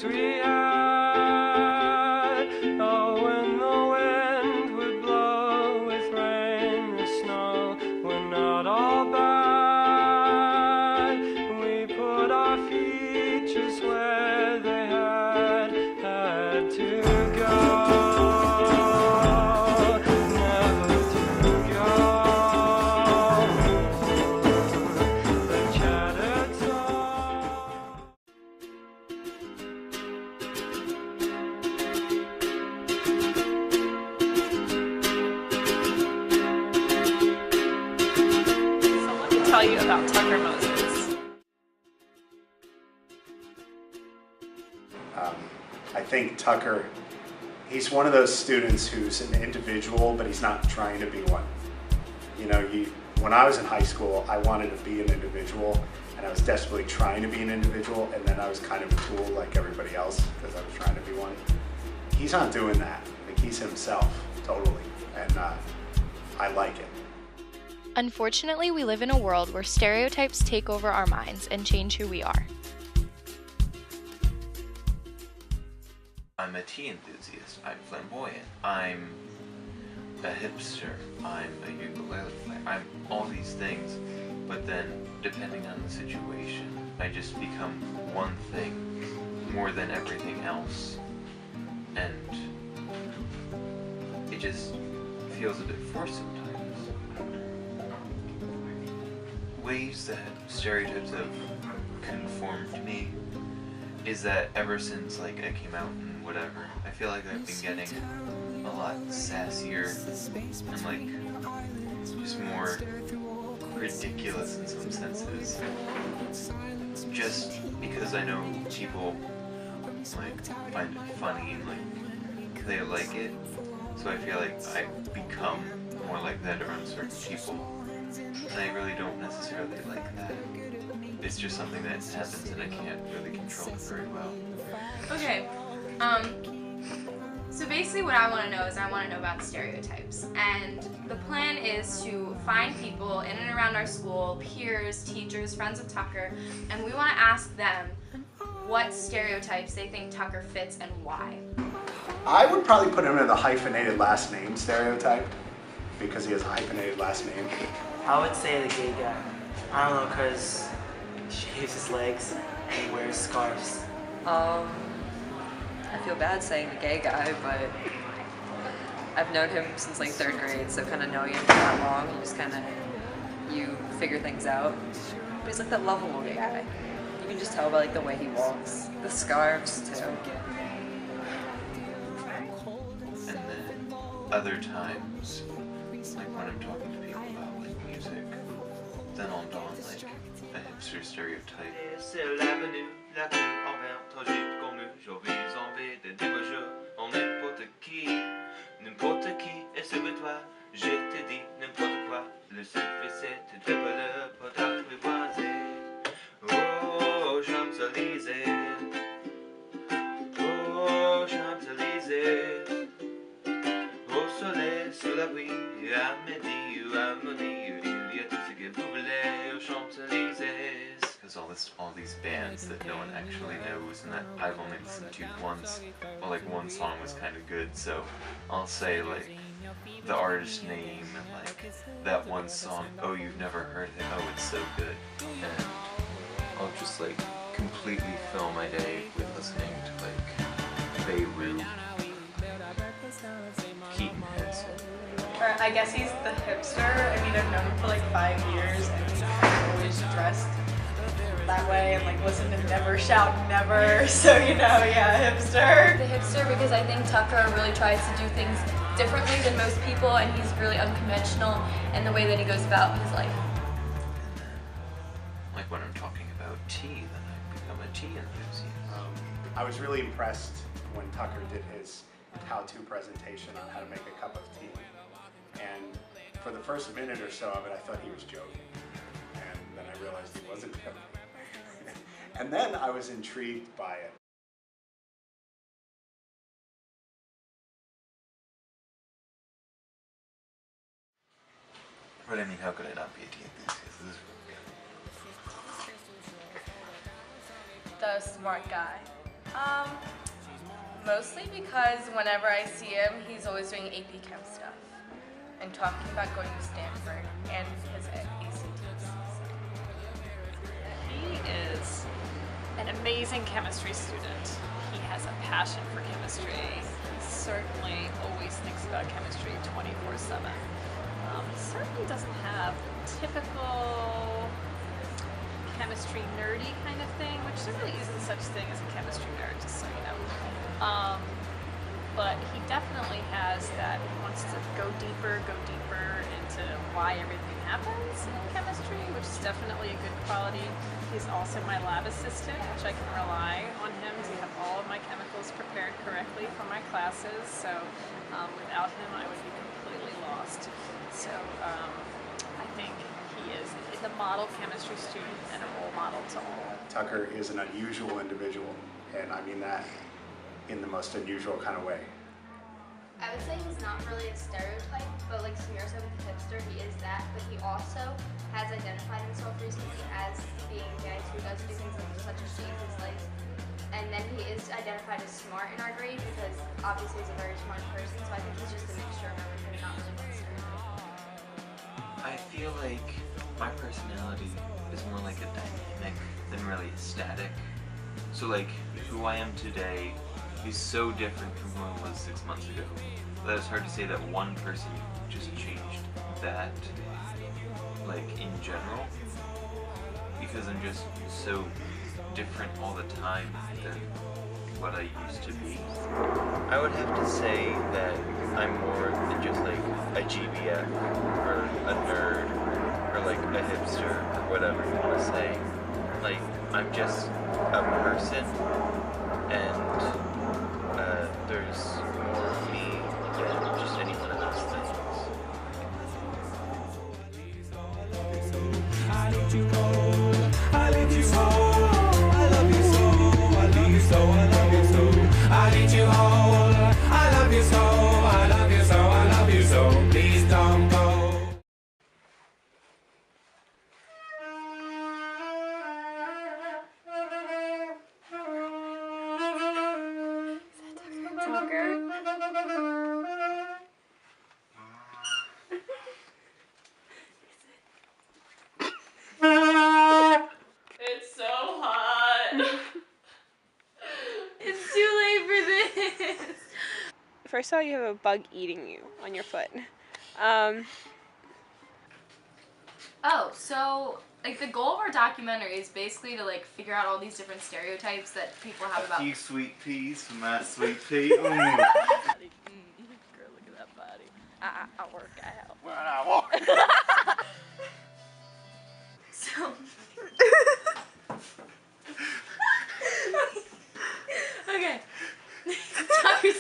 things we had. Oh, when the wind would blow with rain or snow, we're not all bad. We put our feet just where they had to go. Tell you about Tucker Moses. I think Tucker, he's one of those students who's an individual, but he's not trying to be one. You know, when I was in high school, I wanted to be an individual, and I was desperately trying to be an individual, and then I was kind of a tool like everybody else because I was trying to be one. He's not doing that. Like, he's himself, totally, and I like it. Unfortunately, we live in a world where stereotypes take over our minds and change who we are. I'm a tea enthusiast, I'm flamboyant, I'm a hipster, I'm a ukulele player, I'm all these things, but then depending on the situation, I just become one thing more than everything else, and it just feels a bit forced sometimes. Ways that stereotypes have conformed me is that ever since like I came out and whatever, I feel like I've been getting a lot sassier and like just more ridiculous in some senses. Just because I know people like find it funny and like they like it, so I feel like I've become more like that around certain people. And I really don't necessarily like that. It's just something that happens and I can't really control it very well. Okay, so basically what I want to know is I want to know about stereotypes. And the plan is to find people in and around our school, peers, teachers, friends of Tucker, and we want to ask them what stereotypes they think Tucker fits and why. I would probably put him in the hyphenated last name stereotype because he has a hyphenated last name. I would say the gay guy. I don't know, because he shaves his legs and he wears scarves. I feel bad saying the gay guy, but I've known him since like 3rd grade, so kind of knowing him for that long, you just kind of, you figure things out. But he's like that lovable gay guy. You can just tell by like the way he walks. The scarves too. And then other times, like when I'm talking to people about like music, then I'll don like a hipster stereotype. C'est l'avenue, la rue envers, tragique connu, j'aurais envie de débaucher en n'importe qui, et sur toi, je te dis n'importe quoi, le suffisait de dribbler pour t'apprivoiser. Oh, Champs-Élysées, oh, Champs-Élysées, au soleil, sous la pluie, à midi ou à minuit, il y a tout ce que vous voulez aux Champs-Élysées. Because all these bands that no one actually knows and that I've only listened to once, well, like one song was kind of good, so I'll say like the artist name and like that one song, oh, you've never heard it, oh, it's so good, and I'll just like completely fill my day with listening to like Beirut, Keaton Henson. Or I guess he's the hipster. I mean, I've known him for like 5 years and he's always dressed that way and like listen to Never Shout Never, so you know, yeah, hipster. The hipster because I think Tucker really tries to do things differently than most people, and he's really unconventional in the way that he goes about his life. Like when I'm talking about tea, then I become a tea enthusiast. I was really impressed when Tucker did his how-to presentation on how to make a cup of tea. And for the first minute or so of it, I thought he was joking. And then I realized he wasn't joking. And then I was intrigued by it. But I mean, how could I not be a tea enthusiast? This is really The smart guy. Mostly because whenever I see him, he's always doing AP Chem stuff and talking about going to Stanford and his ACTs. He is an amazing chemistry student. He has a passion for chemistry. He certainly always thinks about chemistry 24/7. He certainly doesn't have typical chemistry nerdy kind of thing, which there really isn't such thing as a chemistry nerd, just so you know. But he definitely has that, he wants to go deeper into why everything happens in chemistry, which is definitely a good quality. He's also my lab assistant, which I can rely on him to have all of my chemicals prepared correctly for my classes. So without him, I would be completely lost. So I think he is the model chemistry student and a role model to all. Tucker is an unusual individual, and I mean that in the most unusual kind of way. I would say he's not really a stereotype, but like Samir said with the hipster, he is that, but he also has identified himself recently as being gay, so he does do things like such as shave his legs. And then he is identified as smart in our grade because obviously he's a very smart person, so I think he's just a mixture of everything, not really one stereotype. I feel like my personality is more like a dynamic than really static. So like who I am today is so different from who I was 6 months ago that it's hard to say that one person just changed that, like in general, because I'm just so different all the time than what I used to be. I would have to say that I'm more than just like a GBF or a nerd or like a hipster or whatever you want to say. Like I'm just a person, and there's more of me than just any one of those things. I need you more. I need you more. I love you so. I love you so. I love you so. I need you all. I love you so. I love you so. I love you so. Please don't go. It's so hot. It's too late for this. First of all, you have a bug eating you on your foot. Oh, so like the goal of our documentary is basically to like figure out all these different stereotypes that people have about. You sweet peas for my sweet pea. Girl, look at that body. I work out. When I walk. So. Okay. Tucker's